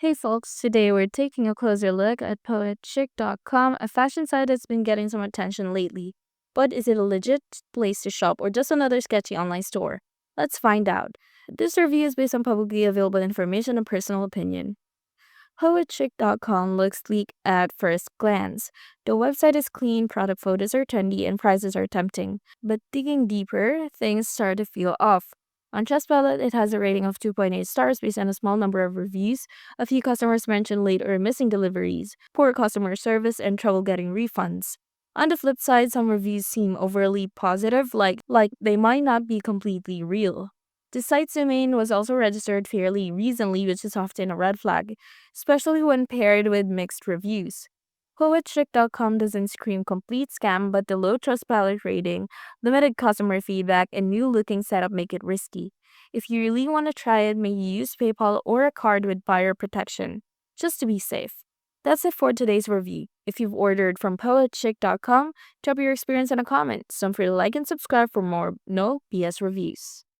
Hey folks, today we're taking a closer look at poetchick.com, a fashion site that's been getting some attention lately. But is it a legit place to shop or just another sketchy online store? Let's find out. This review is based on publicly available information and personal opinion. Poetchick.com looks sleek at first glance. The website is clean, product photos are trendy, and prices are tempting. But digging deeper, things start to feel off. On Trustpilot, it has a rating of 2.8 stars based on a small number of reviews. A few customers mentioned late or missing deliveries, poor customer service, and trouble getting refunds. On the flip side, some reviews seem overly positive, like they might not be completely real. The site's domain was also registered fairly recently, which is often a red flag, especially when paired with mixed reviews. Poetchick.com doesn't scream complete scam, but the low Trustpilot rating, limited customer feedback, and new looking setup make it risky. If you really want to try it, maybe use PayPal or a card with buyer protection, just to be safe. That's it for today's review. If you've ordered from poetchick.com, drop your experience in a comment. Don't forget to like and subscribe for more no BS reviews.